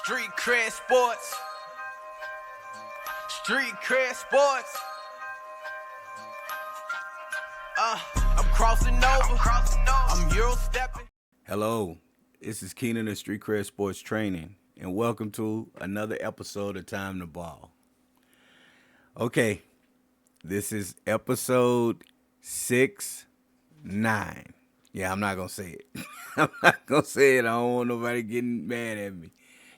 Street cred sports. Street cred sports. I'm crossing over. I'm Euro stepping. Hello, this is Keenan of Street Cred Sports Training, and welcome to another episode of Time to Ball. Okay, this is episode 6-9. Yeah, I'm not going to say it. I'm not going to say it. I don't want nobody getting mad at me.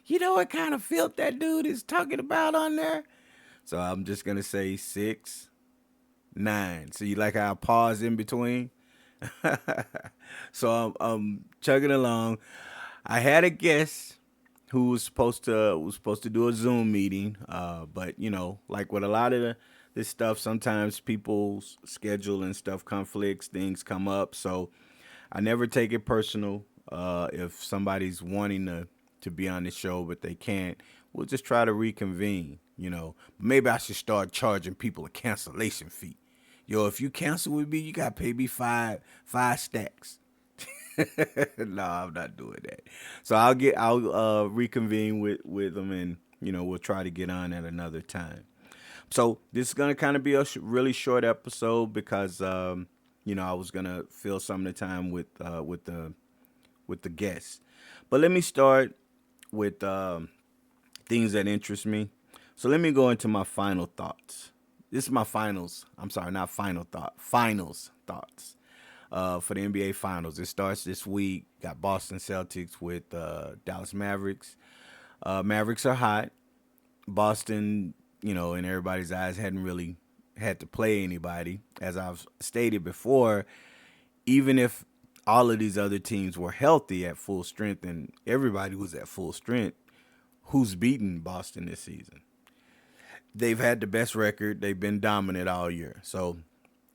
You know what kind of filth that dude is talking about on there? So I'm just going to say 6-9. So you like how I pause in between? So I'm chugging along. I had a guest who was supposed to do a Zoom meeting, but you know, like with a lot of this stuff, sometimes people's schedule and stuff conflicts, things come up. So I never take it personal. If somebody's wanting to be on the show but they can't, we'll just try to reconvene. You know, maybe I should start charging people a cancellation fee. Yo, if you cancel with me, you gotta pay me five stacks. No, I'm not doing that. So I'll reconvene with them, and you know, we'll try to get on at another time. So this is gonna kind of be a really short episode because you know, I was gonna fill some of the time with the guests. But let me start with things that interest me. So let me go into my final thoughts. This is my finals. I'm sorry, not final thought. Finals thoughts for the NBA Finals. It starts this week. Got Boston Celtics with Dallas Mavericks. Mavericks are hot. Boston, you know, in everybody's eyes, hadn't really had to play anybody. As I've stated before, even if all of these other teams were healthy at full strength and everybody was at full strength, who's beaten Boston this season? They've had the best record. They've been dominant all year. So,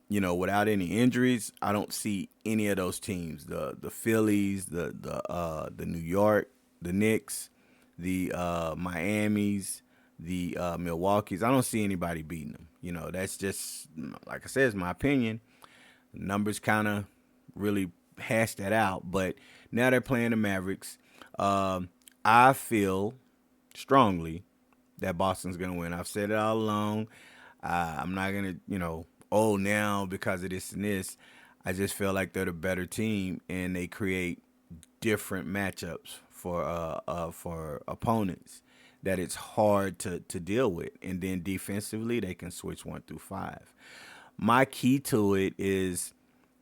you know, without any injuries, I don't see any of those teams. The Phillies, the New York, the Knicks, the Miamis, the Milwaukee's. I don't see anybody beating them. You know, that's just, like I said, it's my opinion. Numbers kind of really hash that out. But now they're playing the Mavericks. I feel strongly that Boston's going to win. I've said it all along. I'm not going to, you know, now because of this and this. I just feel like they're the better team, and they create different matchups for opponents that it's hard to deal with. And then defensively, they can switch 1 through 5. My key to it is,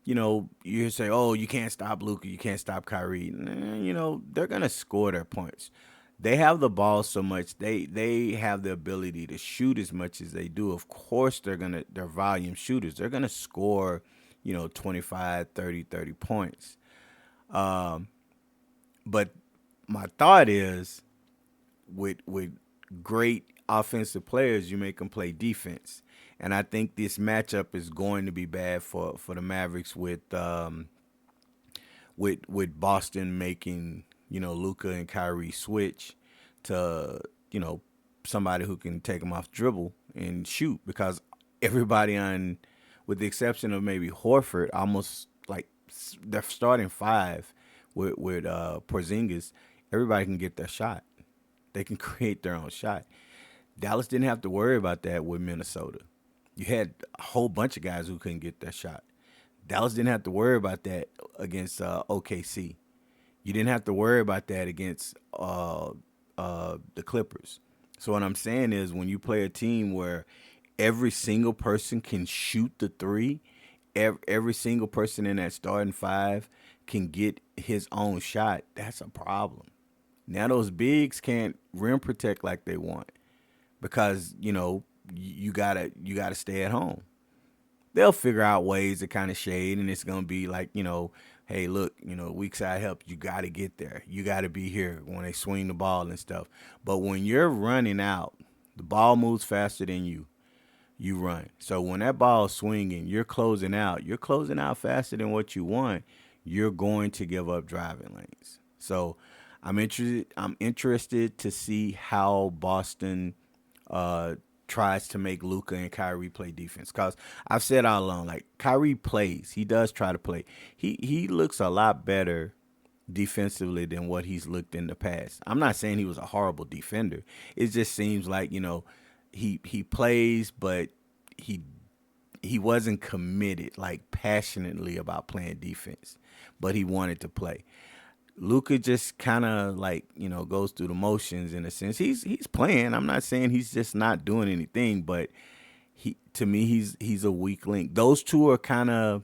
you know, you say, oh, you can't stop Luka, you can't stop Kyrie. You know, they're going to score their points. They have the ball so much. They have the ability to shoot as much as they do. Of course, they're volume shooters. They're going to score, you know, 25, 30 points. But my thought is with great offensive players, you make them play defense. And I think this matchup is going to be bad for the Mavericks with Boston making, you know, Luka and Kyrie switch to, you know, somebody who can take them off dribble and shoot, because everybody with the exception of maybe Horford, almost like they're starting 5 with Porzingis, everybody can get their shot. They can create their own shot. Dallas didn't have to worry about that with Minnesota. You had a whole bunch of guys who couldn't get their shot. Dallas didn't have to worry about that against OKC. You didn't have to worry about that against the Clippers. So what I'm saying is, when you play a team where every single person can shoot the 3, every single person in that starting 5 can get his own shot, that's a problem. Now those bigs can't rim protect like they want because, you know, you gotta stay at home. They'll figure out ways to kind of shade, and it's gonna be like, you know, hey, look, you know, weak side help. You got to get there. You got to be here when they swing the ball and stuff. But when you're running out, the ball moves faster than you run. So when that ball is swinging, you're closing out faster than what you want. You're going to give up driving lanes. So I'm interested to see how Boston tries to make Luka and Kyrie play defense. Because I've said all along, like, Kyrie plays. He does try to play. He looks a lot better defensively than what he's looked in the past. I'm not saying he was a horrible defender. It just seems like, he plays, but he he wasn't committed like passionately about playing defense, but he wanted to play. Luka just kind of like, goes through the motions in a sense. He's playing. I'm not saying he's just not doing anything, but to me he's a weak link. Those two are kind of,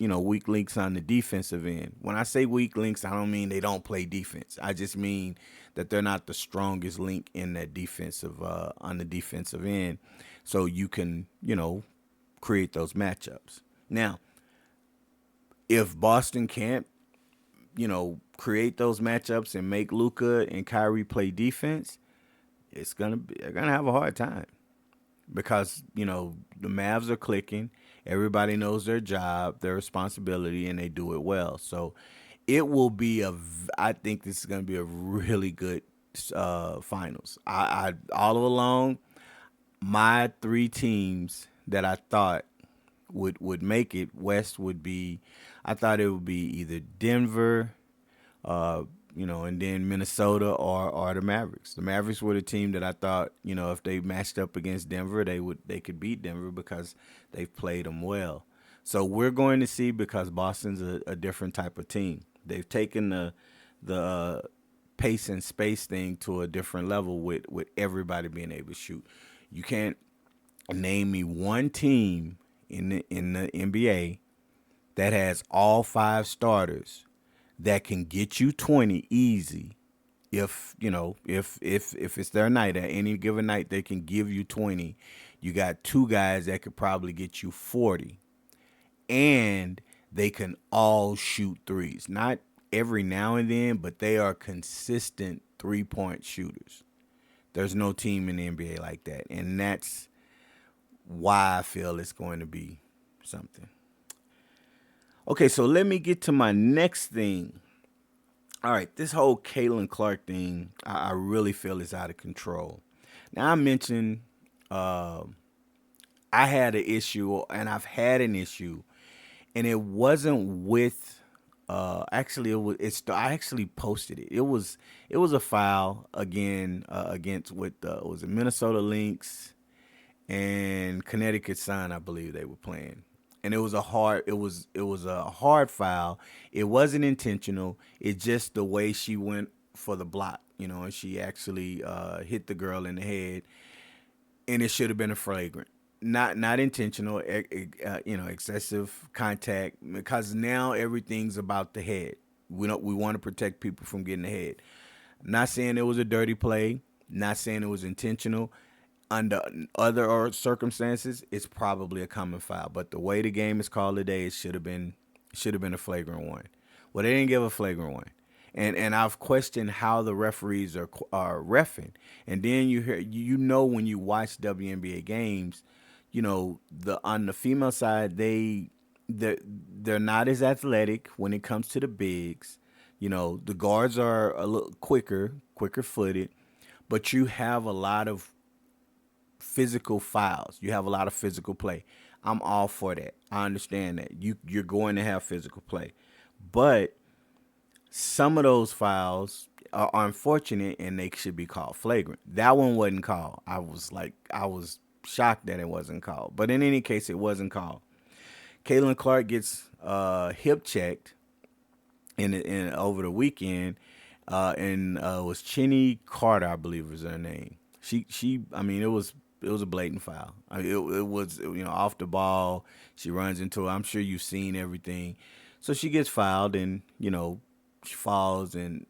weak links on the defensive end. When I say weak links, I don't mean they don't play defense. I just mean that they're not the strongest link in that defensive on the defensive end. So you can, create those matchups. Now, if Boston can't, create those matchups and make Luka and Kyrie play defense, they're gonna have a hard time because the Mavs are clicking. Everybody knows their job, their responsibility, and they do it well. So it will be I think this is gonna be a really good finals. I all along, my three teams that I thought would make it West would be, I thought it would be either Denver, and then Minnesota or the Mavericks. The Mavericks were the team that I thought, if they matched up against Denver, they could beat Denver because they've played them well. So we're going to see, because Boston's a different type of team. They've taken the pace and space thing to a different level with everybody being able to shoot. You can't name me one team in the NBA that has all five starters that can get you 20 easy. If it's their night, at any given night, they can give you 20. You got two guys that could probably get you 40, and they can all shoot threes. Not every now and then, but they are consistent 3-point shooters. There's no team in the NBA like that, and that's why I feel it's going to be something. Okay, so let me get to my next thing. All right, this whole Caitlin Clark thing, I really feel is out of control. Now, I mentioned I had an issue, and I've had an issue, and it wasn't with. Actually, I actually posted it. It was a foul again against was it Minnesota Lynx and Connecticut Sun, I believe they were playing. And it was a hard foul. It wasn't intentional. It's just the way she went for the block, and she actually hit the girl in the head, and it should have been a flagrant. Not intentional, excessive contact, because now everything's about the head. We want to protect people from getting the head. Not saying it was a dirty play, not saying it was intentional. Under other circumstances, it's probably a common foul. But the way the game is called today, it should have been a flagrant one. Well, they didn't give a flagrant one, and I've questioned how the referees are reffing. And then you hear, when you watch WNBA games, on the female side, they're not as athletic when it comes to the bigs. The guards are a little quicker footed, but you have a lot of physical fouls. You have a lot of physical play. I'm all for that. I understand that. You're going to have physical play. But some of those fouls are unfortunate, and they should be called flagrant. That one wasn't called. I was shocked that it wasn't called. But in any case, it wasn't called. Caitlin Clark gets hip checked in over the weekend, and was Cheney Carter, I believe was her name. It was a blatant foul. It was off the ball. She runs into it. I'm sure you've seen everything. So she gets fouled, and she falls, and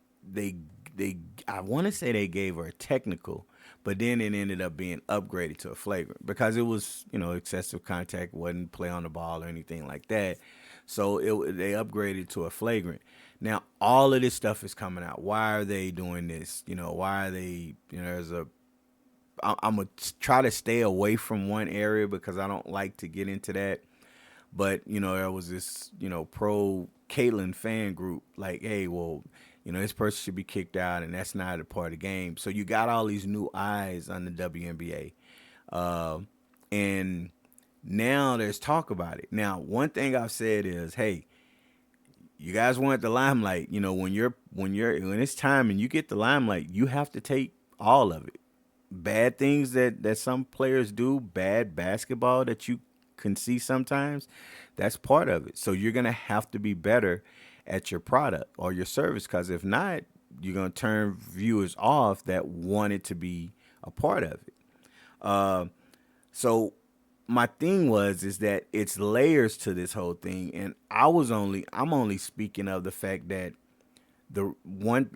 I want to say they gave her a technical, but then it ended up being upgraded to a flagrant because it was excessive contact, wasn't play on the ball or anything like that. So they upgraded to a flagrant. Now all of this stuff is coming out. Why are they doing this? Why are they? I'm going to try to stay away from one area because I don't like to get into that. But, there was this, pro Caitlyn fan group like, hey, well, this person should be kicked out, and that's not a part of the game. So you got all these new eyes on the WNBA. And now there's talk about it. Now, one thing I've said is, hey, you guys want the limelight. When it's time and you get the limelight, you have to take all of it. Bad things that some players do, bad basketball that you can see sometimes, that's part of it. So you're gonna have to be better at your product or your service, because if not, you're gonna turn viewers off that wanted to be a part of it. Uh, so my thing is that it's layers to this whole thing, and I'm only speaking of the fact that the one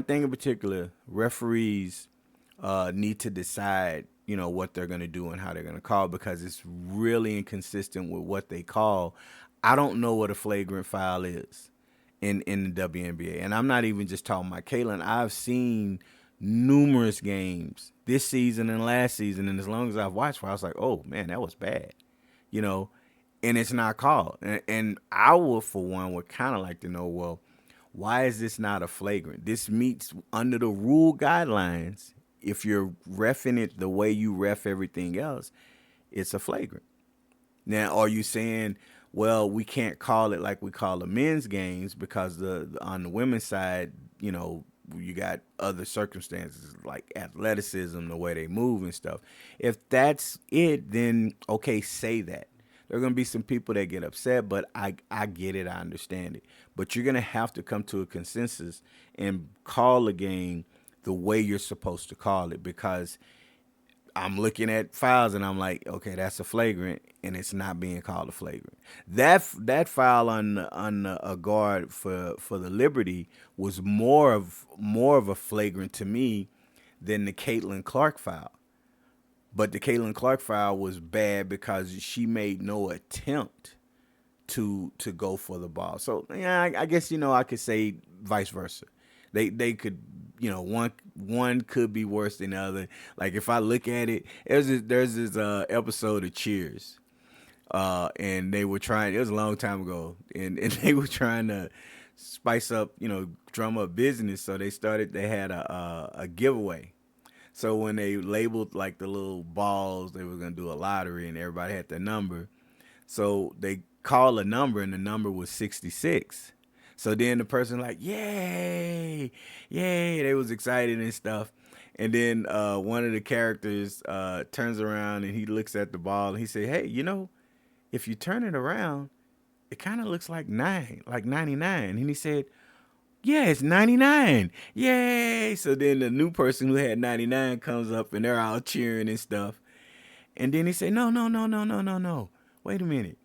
thing in particular, referees need to decide, what they're going to do and how they're going to call, because it's really inconsistent with what they call. I don't know what a flagrant foul is in the WNBA, and I'm not even just talking about Caitlin. I've seen numerous games this season and last season, and as long as I've watched, I was like, oh man, that was bad, you know, and it's not called. And I would, for one, would kind of like to know, well, why is this not a flagrant? This meets under the rule guidelines. If you're reffing it the way you ref everything else, it's a flagrant. Now, are you saying, well, we can't call it like we call the men's games because on the women's side, you got other circumstances like athleticism, the way they move and stuff. If that's it, then okay, say that. There are going to be some people that get upset, but I get it. I understand it. But you're going to have to come to a consensus and call a game the way you're supposed to call it, because I'm looking at fouls and I'm like, okay, that's a flagrant, and it's not being called a flagrant. That foul on a guard for the Liberty was more of a flagrant to me than the Caitlin Clark foul. But the Caitlin Clark foul was bad because she made no attempt to go for the ball. So yeah, I guess I could say vice versa. They could, one could be worse than the other. Like if I look at it, there's this episode of Cheers, and they were trying. It was a long time ago, and they were trying to spice up, drum up business. So they had a giveaway. So when they labeled like the little balls, they were gonna do a lottery, and everybody had their number. So they called a number, and the number was 66. So then the person like, yay, yay, they was excited and stuff. And then one of the characters turns around and he looks at the ball and he said, hey, if you turn it around, it kind of looks like 99. And he said, yeah, it's 99. Yay. So then the new person who had 99 comes up and they're all cheering and stuff. And then he said, no, no, no, no, no, no, no. Wait a minute.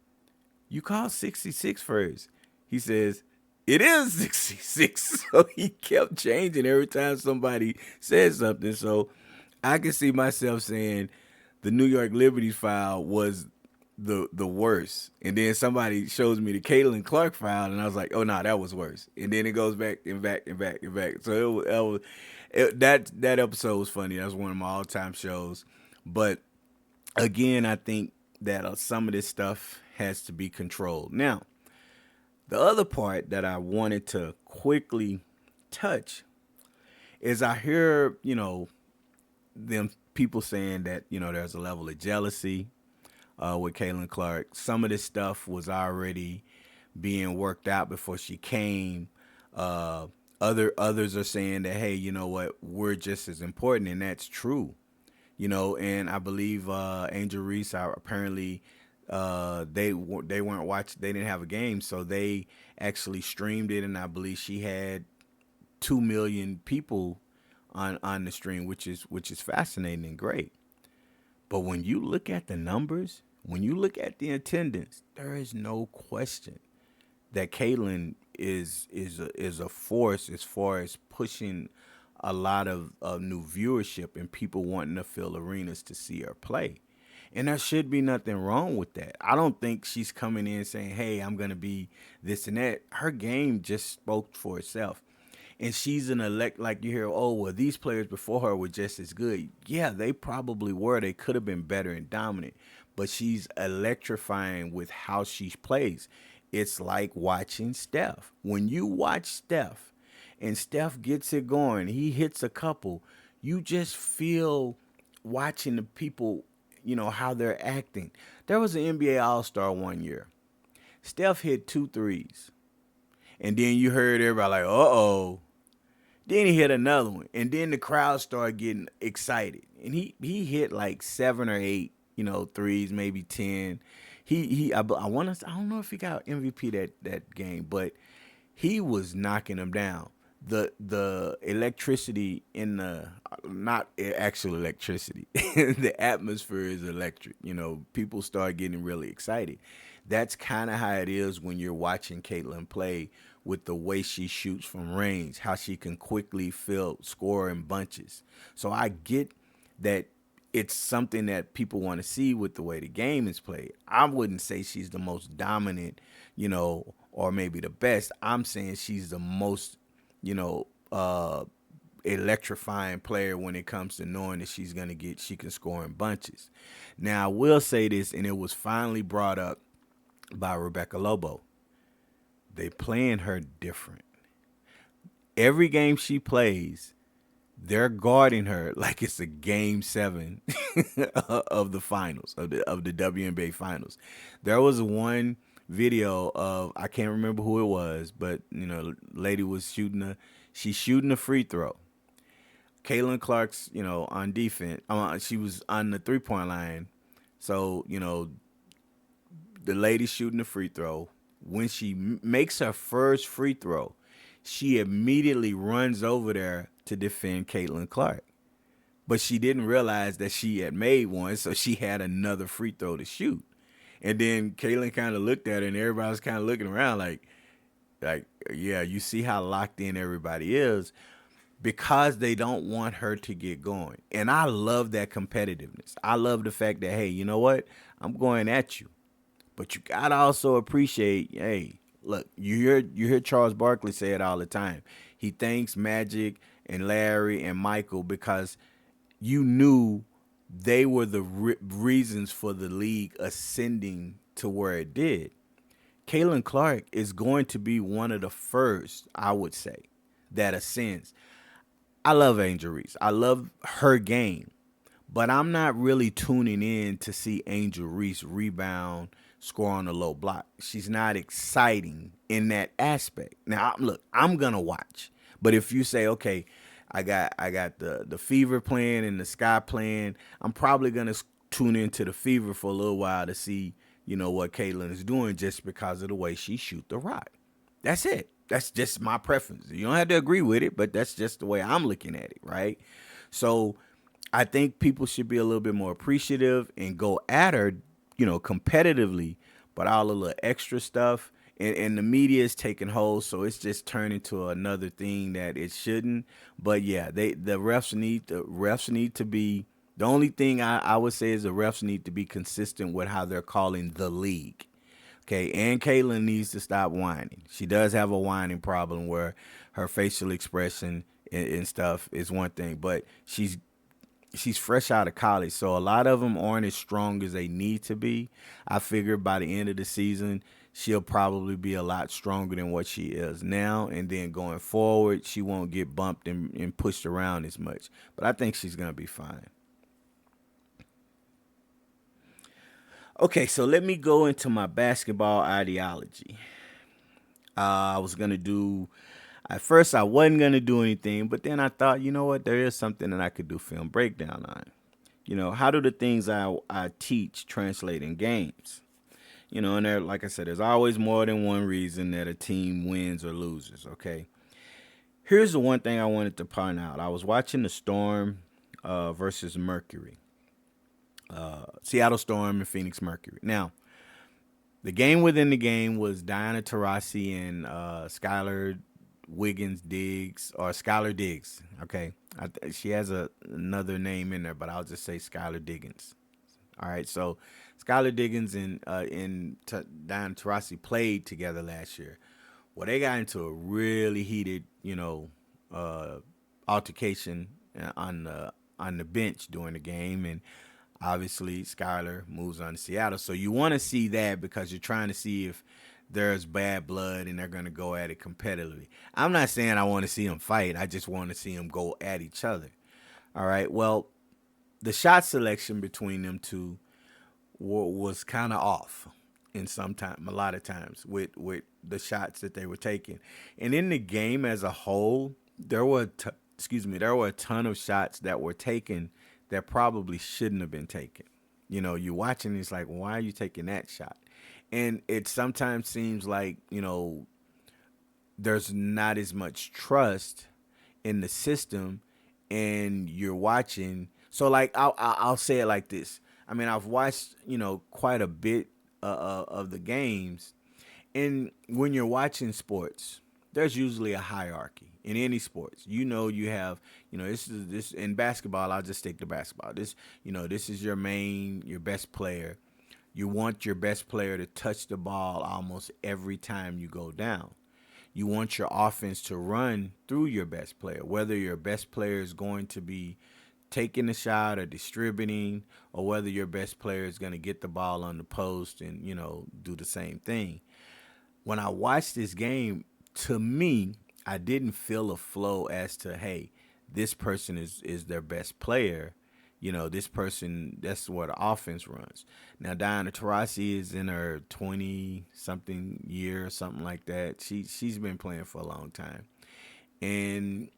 You called 66 first. He says, it is 66. So he kept changing every time somebody said something. So I can see myself saying the New York Liberty foul was the worst. And then somebody shows me the Caitlin Clark foul, and I was like, oh, no, that was worse. And then it goes back and back and back and back. So that episode was funny. That's one of my all-time shows. But again, I think that some of this stuff has to be controlled. Now, the other part that I wanted to quickly touch is I hear, them people saying that, there's a level of jealousy with Caitlin Clark. Some of this stuff was already being worked out before she came. Others are saying that, hey, you know what, we're just as important, and that's true. And I believe Angel Reese apparently they weren't watching. They didn't have a game, so they actually streamed it, and I believe she had 2 million people on the stream, which is fascinating and great. But when you look at the numbers, when you look at the attendance, there is no question that Caitlin is a force as far as pushing a lot of new viewership and people wanting to fill arenas to see her play. And there should be nothing wrong with that. I don't think she's coming in saying, hey, I'm going to be this and that. Her game just spoke for itself. And she's like you hear, oh, well, these players before her were just as good. Yeah, they probably were. They could have been better and dominant. But she's electrifying with how she plays. It's like watching Steph. When you watch Steph and Steph gets it going, he hits a couple, you just feel watching the people, how they're acting. There was an NBA All-Star one year. Steph hit 2 threes. And then you heard everybody like, uh-oh. Then he hit another one. And then the crowd started getting excited. And he hit like 7 or 8, threes, maybe 10. I don't know if he got MVP that game, but he was knocking them down. The electricity in the not actual electricity, the atmosphere is electric. People start getting really excited. That's kind of how it is when you're watching Caitlin play, with the way she shoots from range, how she can quickly score in bunches. So I get that it's something that people want to see with the way the game is played. I wouldn't say she's the most dominant, or maybe the best. I'm saying she's the most, you know, uh, electrifying player when it comes to knowing that she can score in bunches. Now, I will say this, and it was finally brought up by Rebecca Lobo. They playing her different. Every game she plays, they're guarding her like it's a game 7 of the finals of the WNBA finals. There was one video of, I can't remember who it was, but lady was she's shooting a free throw. Caitlin Clark's on defense. She was on the 3-point line, so the lady shooting the free throw. When she makes her first free throw, she immediately runs over there to defend Caitlin Clark. But she didn't realize that she had made one, so she had another free throw to shoot. And then Caitlin kind of looked at her, and everybody was kind of looking around like, yeah, you see how locked in everybody is, because they don't want her to get going. And I love that competitiveness. I love the fact that, hey, you know what? I'm going at you. But you gotta also appreciate, hey, look, you hear Charles Barkley say it all the time. He thanks Magic and Larry and Michael because you knew they were the reasons for the league ascending to where it did. Caitlin Clark is going to be one of the first, I would say, that ascends. I love Angel Reese. I love her game. But I'm not really tuning in to see Angel Reese rebound, score on a low block. She's not exciting in that aspect. Now, look, I'm going to watch. But if you say, okay, I got the Fever playing and the Sky playing, I'm probably going to tune into the Fever for a little while to see, what Caitlin is doing, just because of the way she shoot the rock. That's it. That's just my preference. You don't have to agree with it, but that's just the way I'm looking at it, right? So I think people should be a little bit more appreciative and go at her, competitively, but all the little extra stuff, and the media is taking hold, so it's just turned into another thing that it shouldn't. But yeah, the refs need to be, the only thing I would say is the refs need to be consistent with how they're calling the league. Okay, and Caitlin needs to stop whining. She does have a whining problem where her facial expression and stuff is one thing, but she's fresh out of college, so a lot of them aren't as strong as they need to be. I figure by the end of the season, she'll probably be a lot stronger than what she is now, and then going forward, she won't get bumped and pushed around as much. But I think she's going to be fine. Okay, so let me go into my basketball ideology. At first I wasn't going to do anything, but then I thought, you know what, there is something that I could do film breakdown on. How do the things I teach translate in games? And there, like I said, there's always more than one reason that a team wins or loses, okay? Here's the one thing I wanted to point out. I was watching the Storm versus Mercury. Seattle Storm and Phoenix Mercury. Now, the game within the game was Diana Taurasi and Skylar Diggs. Okay, she has another name in there, but I'll just say Skylar Diggins. All right, so Skylar Diggins and Diana Taurasi played together last year. Well, they got into a really heated, altercation on the bench during the game, and obviously Skylar moves on to Seattle. So you want to see that because you're trying to see if there's bad blood and they're going to go at it competitively. I'm not saying I want to see them fight. I just want to see them go at each other. All right. Well, the shot selection between them two was kind of off a lot of times with the shots that they were taking. And in the game as a whole, there were a ton of shots that were taken that probably shouldn't have been taken. You're watching, it's like, why are you taking that shot? And it sometimes seems like, there's not as much trust in the system, and you're watching. So like I'll say it like this. I mean, I've watched quite a bit of the games, and when you're watching sports, there's usually a hierarchy in any sports. You have this in basketball. I'll just stick to basketball. This is your best player. You want your best player to touch the ball almost every time you go down. You want your offense to run through your best player, whether your best player is going to be taking the shot or distributing, or whether your best player is going to get the ball on the post and, do the same thing. When I watched this game, to me, I didn't feel a flow as to, hey, this person is their best player. This person, that's where the offense runs. Now, Diana Taurasi is in her 20-something year or something like that. She's been playing for a long time. And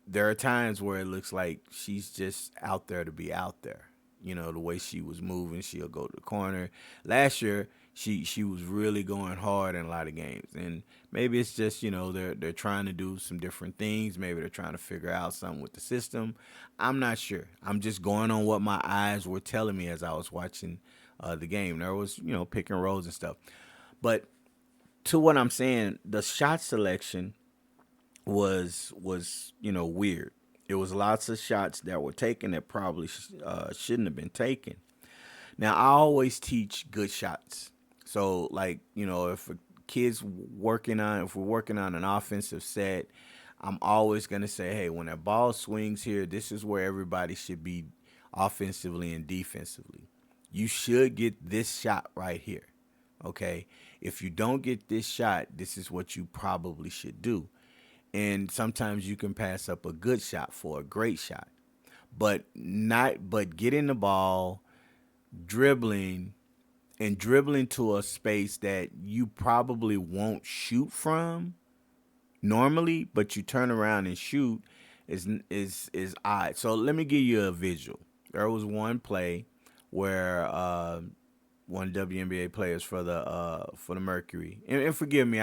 there are times where it looks like she's just out there to be out there. The way she was moving, she'll go to the corner. Last year, she was really going hard in a lot of games. And maybe it's just, they're trying to do some different things. Maybe they're trying to figure out something with the system. I'm not sure. I'm just going on what my eyes were telling me as I was watching the game. There was, pick and rolls and stuff. But to what I'm saying, the shot selection was weird. It was lots of shots that were taken that probably shouldn't have been taken. Now, I always teach good shots. So, like, if if we're working on an offensive set, I'm always going to say, hey, when that ball swings here, this is where everybody should be offensively and defensively. You should get this shot right here. Okay? If you don't get this shot, this is what you probably should do. And sometimes you can pass up a good shot for a great shot. But getting the ball, dribbling to a space that you probably won't shoot from normally, but you turn around and shoot is odd. So let me give you a visual. There was one play where one WNBA players for the Mercury, and forgive me,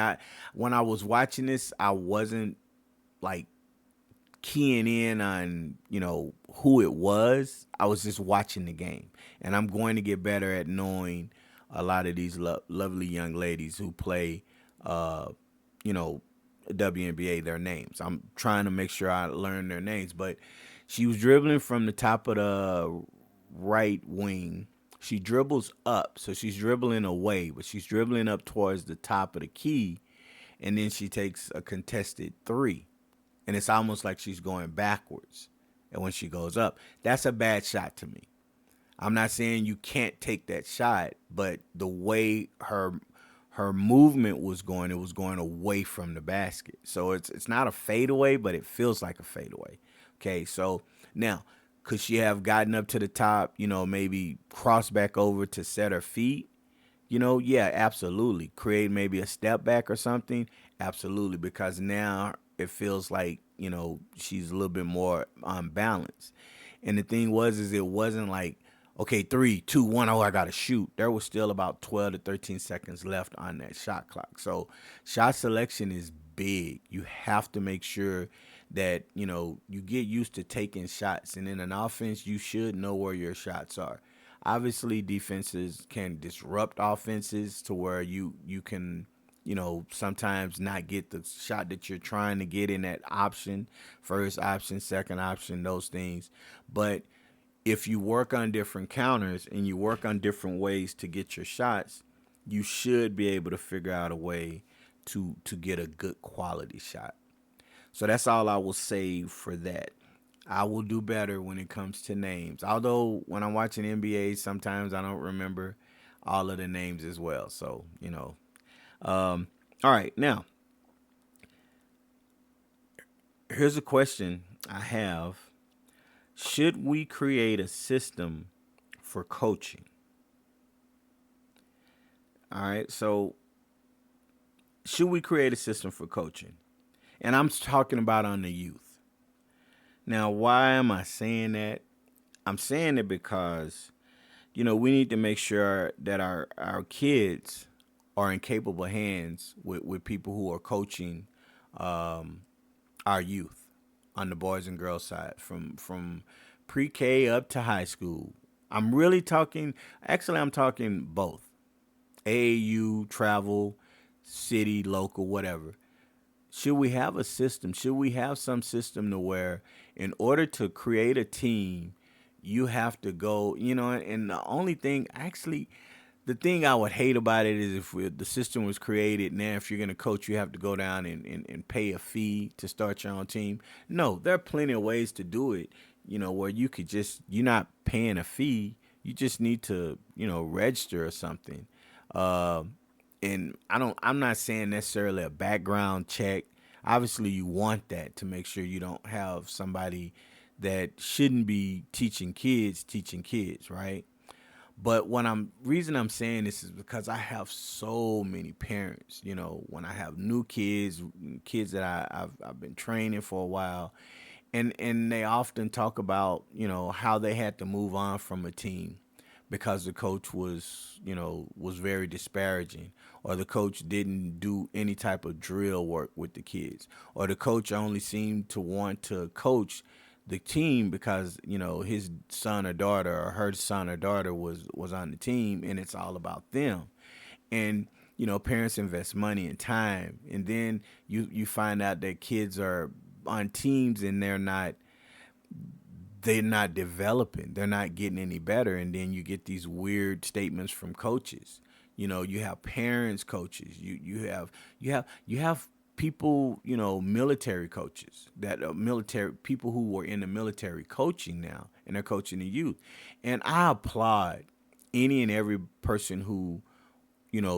when I was watching this, I wasn't like keying in on who it was. I was just watching the game, and I'm going to get better at knowing a lot of these lovely young ladies who play WNBA, their names. I'm trying to make sure I learn their names. But she was dribbling from the top of the right wing. She dribbles up, so she's dribbling away, but she's dribbling up towards the top of the key, and then she takes a contested three. And it's almost like she's going backwards. And when she goes up, that's a bad shot to me. I'm not saying you can't take that shot, but the way her movement was going, it was going away from the basket. So it's not a fadeaway, but it feels like a fadeaway. Okay, so now, could she have gotten up to the top, maybe cross back over to set her feet? Yeah, absolutely. Create maybe a step back or something? Absolutely, because now it feels like, she's a little bit more unbalanced. And the thing is it wasn't like, okay, 3, 2, 1, oh, I got to shoot. There was still about 12 to 13 seconds left on that shot clock. So shot selection is big. You have to make sure that, you get used to taking shots. And in an offense, you should know where your shots are. Obviously, defenses can disrupt offenses to where you can, sometimes not get the shot that you're trying to get in that option, first option, second option, those things. But if you work on different counters and you work on different ways to get your shots, you should be able to figure out a way to get a good quality shot. So that's all I will say for that. I will do better when it comes to names. Although when I'm watching NBA, sometimes I don't remember all of the names as well. So, all right, now, here's a question I have. Should we create a system for coaching? All right, so should we create a system for coaching? And I'm talking about on the youth. Now, why am I saying that? I'm saying it because, we need to make sure that our kids are in capable hands with people who are coaching um, our youth on the boys and girls side from pre-K up to high school. I'm really talking, actually, I'm talking both AAU, travel, city, local, whatever. Should we have a system? Should we have some system to where, in order to create a team, you have to go, and the only thing, actually, the thing I would hate about it is if the system was created, now if you're going to coach, you have to go down and pay a fee to start your own team. No, there are plenty of ways to do it, where you could just, you're not paying a fee. You just need to, register or something. Uh, and I'm not saying necessarily a background check. Obviously, you want that to make sure you don't have somebody that shouldn't be teaching kids, right? But reason I'm saying this is because I have so many parents. When I have new kids that I've been training for a while, and they often talk about how they had to move on from a team because the coach was very disparaging, or the coach didn't do any type of drill work with the kids, or the coach only seemed to want to coach the team because his son or daughter or her son or daughter was on the team, and it's all about them. And parents invest money and time, and then you find out that kids are on teams and they're not developing, they're not getting any better, and then you get these weird statements from coaches. You have parents coaches, you have people, military coaches that are military people who are in the military coaching now, and they're coaching the youth. And I applaud any and every person who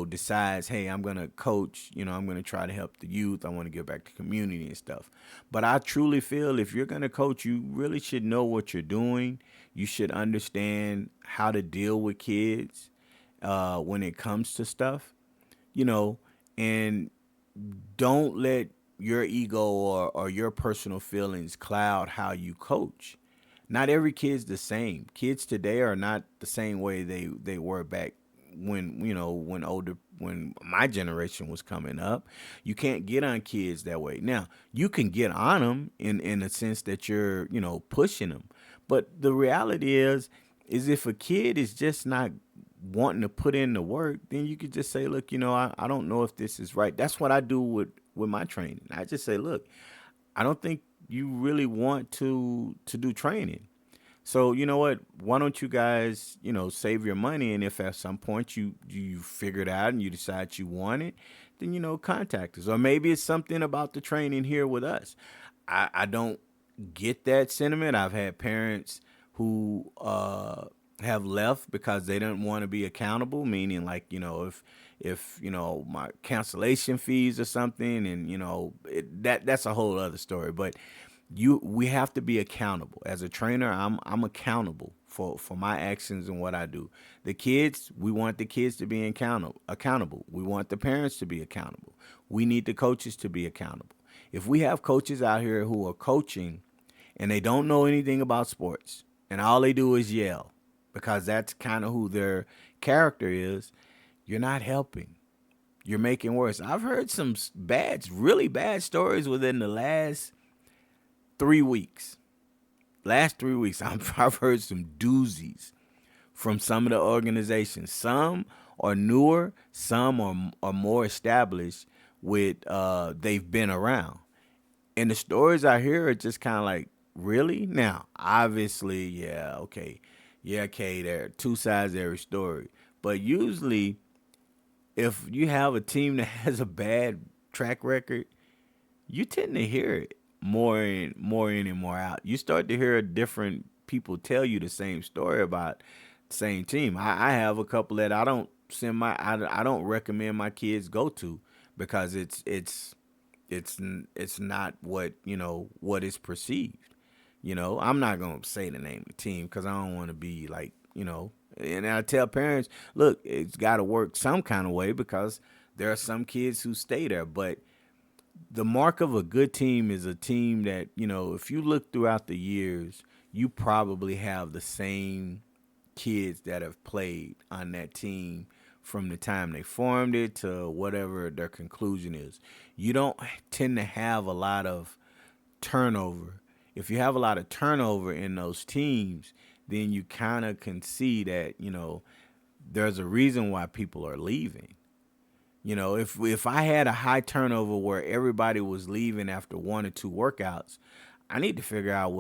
decides, hey, I'm going to coach, I'm going to try to help the youth. I want to give back to the community and stuff. But I truly feel if you're going to coach, you really should know what you're doing. You should understand how to deal with kids when it comes to stuff, and don't let your ego or your personal feelings cloud how you coach. Not every kid's the same. Kids today are not the same way they were back when my generation was coming up. You can't get on kids that way. Now, you can get on them in a sense that you're, pushing them. But the reality is if a kid is just not wanting to put in the work, then you could just say, look, I don't know if this is right. That's what I do with my training. I just say, look, I don't think you really want to do training. So you know what? Why don't you guys, save your money? And if at some point you figure it out and you decide you want it, then contact us. Or maybe it's something about the training here with us. I don't get that sentiment. I've had parents who have left because they didn't want to be accountable. Meaning, like if my cancellation fees or something, and that's a whole other story. But we have to be accountable. As a trainer, I'm accountable for my actions and what I do. The kids, we want the kids to be accountable. We want the parents to be accountable. We need the coaches to be accountable. If we have coaches out here who are coaching and they don't know anything about sports and all they do is yell because that's kind of who their character is, you're not helping. You're making worse. I've heard some really bad stories within the last 3 weeks. Last 3 weeks, I've heard some doozies from some of the organizations. Some are newer, some are more established with they've been around. And the stories I hear are just kind of like, really? Now, obviously, yeah, okay. Yeah, okay, there are two sides to every story. But usually, if you have a team that has a bad track record, you tend to hear it more in and more out. You start to hear different people tell you the same story about the same team. I have a couple that I don't recommend my kids go to because it's not what is perceived. I'm not gonna say the name of the team because I don't want to be like. And I tell parents, look, it's got to work some kind of way because there are some kids who stay there, but the mark of a good team is a team that, if you look throughout the years, you probably have the same kids that have played on that team from the time they formed it to whatever their conclusion is. You don't tend to have a lot of turnover. If you have a lot of turnover in those teams, then you kind of can see that, there's a reason why people are leaving. If I had a high turnover where everybody was leaving after one or two workouts, I need to figure out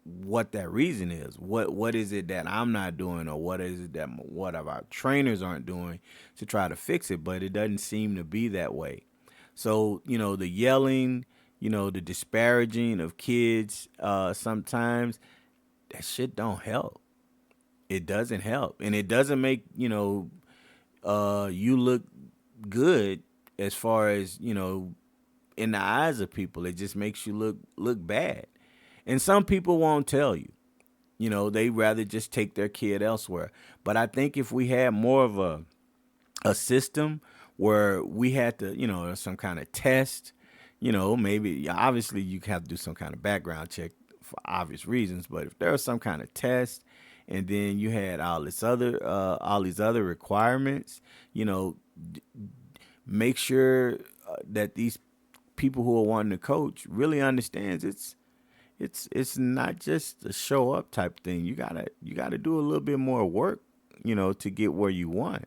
what that reason is. What is it that I'm not doing, or what is it that what of our trainers aren't doing to try to fix it? But it doesn't seem to be that way. So the yelling, the disparaging of kids, sometimes that shit don't help. It doesn't help, and it doesn't make you look good as far as in the eyes of people. It just makes you look bad, and some people won't tell you. They rather just take their kid elsewhere. But I think if we had more of a system where we had to, some kind of test, maybe obviously you have to do some kind of background check for obvious reasons. But if there was some kind of test, and then you had all these other requirements, make sure that these people who are wanting to coach really understands it's not just a show up type thing. You gotta do a little bit more work, to get where you want.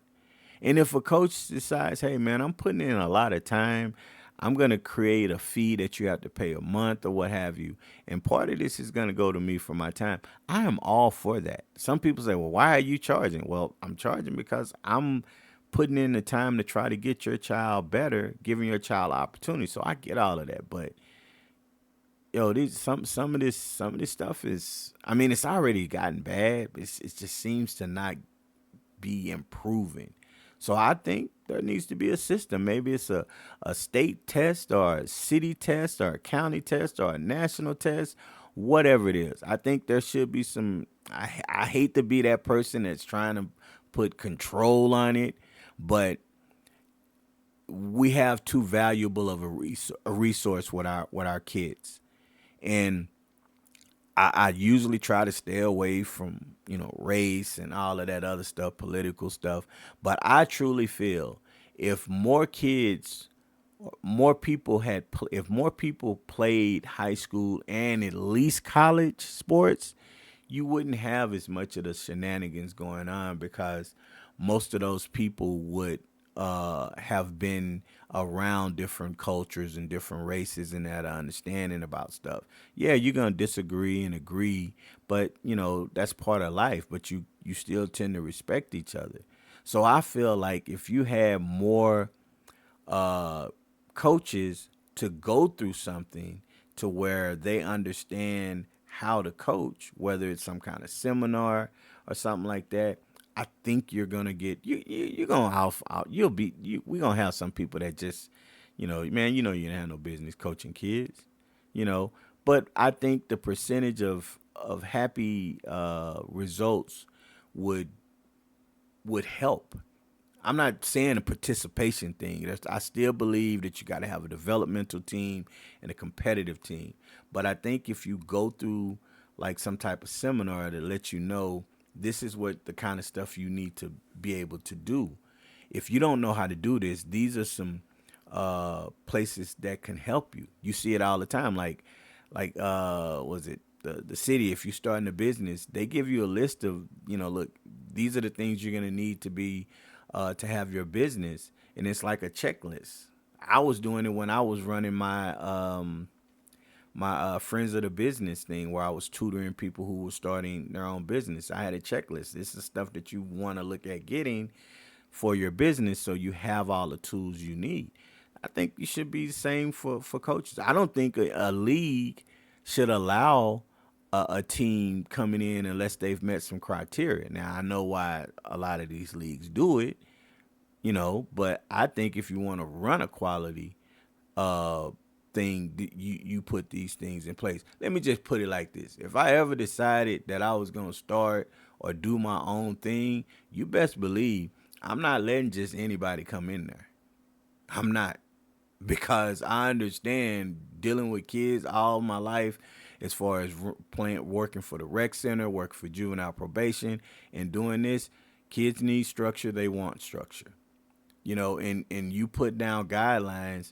And if a coach decides, hey man, I'm putting in a lot of time, I'm gonna create a fee that you have to pay a month or what have you, and part of this is gonna go to me for my time. I am all for that. Some people say, well, why are you charging? Well, I'm charging because I'm putting in the time to try to get your child better, giving your child opportunity. So I get all of that, but these some of this stuff is. I mean, it's already gotten bad. It just seems to not be improving. So I think there needs to be a system. Maybe it's a state test or a city test or a county test or a national test, whatever it is. I think there should be some. I hate to be that person that's trying to put control on it, but we have too valuable of a resource with our kids. And I usually try to stay away from, race and all of that other stuff, political stuff. But I truly feel if if more people played high school and at least college sports, you wouldn't have as much of the shenanigans going on, because most of those people would have been around different cultures and different races and had an understanding about stuff. Yeah, you're gonna disagree and agree, but that's part of life. But you still tend to respect each other. So I feel like if you had more uh, coaches to go through something to where they understand how to coach, whether it's some kind of seminar or something like that, I think you're gonna get you're gonna out you'll be we're gonna have some people that just man, you didn't have no business coaching kids, you know. But I think the percentage of happy results would would help. I'm not saying a participation thing. I still believe that you got to have a developmental team and a competitive team. But I think if you go through like some type of seminar that lets you know this is what the kind of stuff you need to be able to do. If you don't know how to do this, these are some places that can help you. You see it all the time. Like was it the city? If you're starting a business, they give you a list of look, these are the things you're gonna need to have your business, and it's like a checklist. I was doing it when I was running my friends of the business thing, where I was tutoring people who were starting their own business. I had a checklist. This is stuff that you want to look at getting for your business, so you have all the tools you need. I think you should be the same for coaches. I don't think a league should allow a team coming in unless they've met some criteria. Now I know why a lot of these leagues do it, but I think if you want to run a quality uh thing, you put these things in place. Let me just put it like this: if I ever decided that I was gonna start or do my own thing, you best believe I'm not letting just anybody come in there. I'm not. Because I understand dealing with kids all my life as far as working for the rec center, working for juvenile probation, and doing this. Kids need structure. They want structure. And you put down guidelines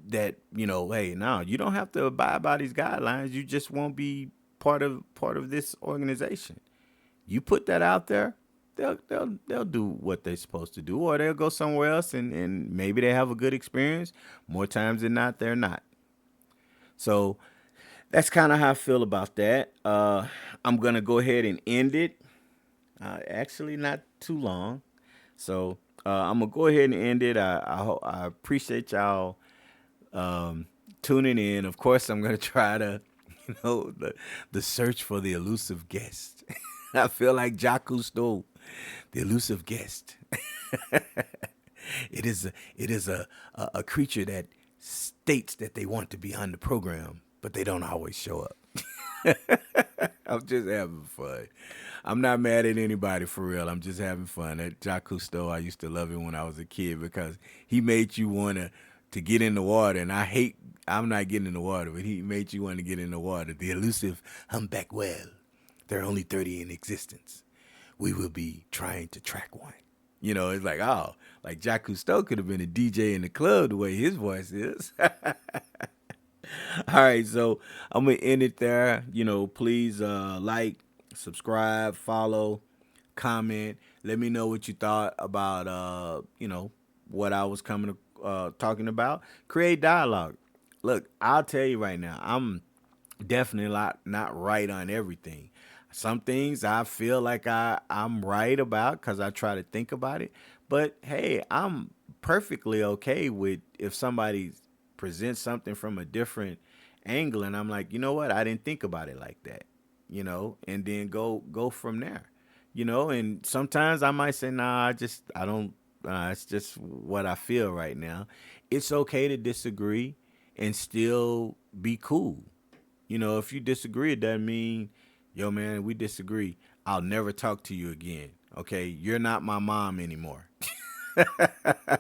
that, hey, no, you don't have to abide by these guidelines. You just won't be part of this organization. You put that out there, they'll do what they're supposed to do, or they'll go somewhere else and maybe they have a good experience. More times than not, they're not. So that's kind of how I feel about that. I'm gonna go ahead and end it. Actually, not too long. So I'm gonna go ahead and end it. I appreciate y'all tuning in. Of course, I'm gonna try to, the search for the elusive guest. I feel like Jacques Cousteau, the elusive guest. It is a creature that states that they want to be on the program, but they don't always show up. I'm just having fun. I'm not mad at anybody for real. I'm just having fun. That Jacques Cousteau, I used to love him when I was a kid because he made you want to get in the water. And I'm not getting in the water, but he made you want to get in the water. The elusive humpback whale. There are only 30 in existence. We will be trying to track one. It's like, oh, like Jacques Cousteau could have been a DJ in the club the way his voice is. All right, so I'm going to end it there. Please like, subscribe, follow, comment. Let me know what you thought about, what I was talking about. Create dialogue. Look, I'll tell you right now, I'm definitely not right on everything. Some things I feel like I'm right about because I try to think about it. But, hey, I'm perfectly okay with if somebody presents something from a different angle and I'm like, you know what? I didn't think about it like that, and then go from there, and sometimes I might say, nah, I don't, it's just what I feel right now. It's okay to disagree and still be cool. If you disagree, it doesn't mean, yo, man, we disagree. I'll never talk to you again. Okay. You're not my mom anymore.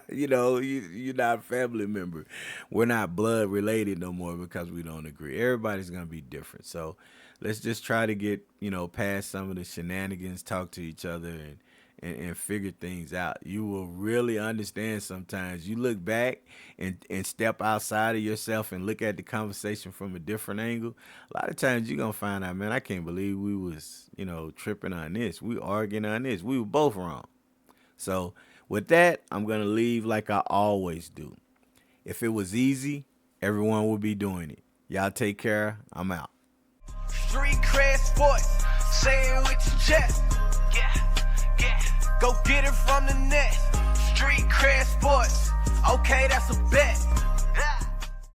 You're not a family member. We're not blood related no more because we don't agree. Everybody's going to be different. So let's just try to get, past some of the shenanigans, talk to each other and figure things out. You will really understand sometimes. You look back and step outside of yourself and look at the conversation from a different angle. A lot of times you're going to find out, man, I can't believe we was, tripping on this. We arguing on this. We were both wrong. So with that, I'm going to leave like I always do. If it was easy, everyone would be doing it. Y'all take care. I'm out. Street cred sports, say it with your chest. Yeah. Go get it from the net. Street cred sports, okay, that's a bet.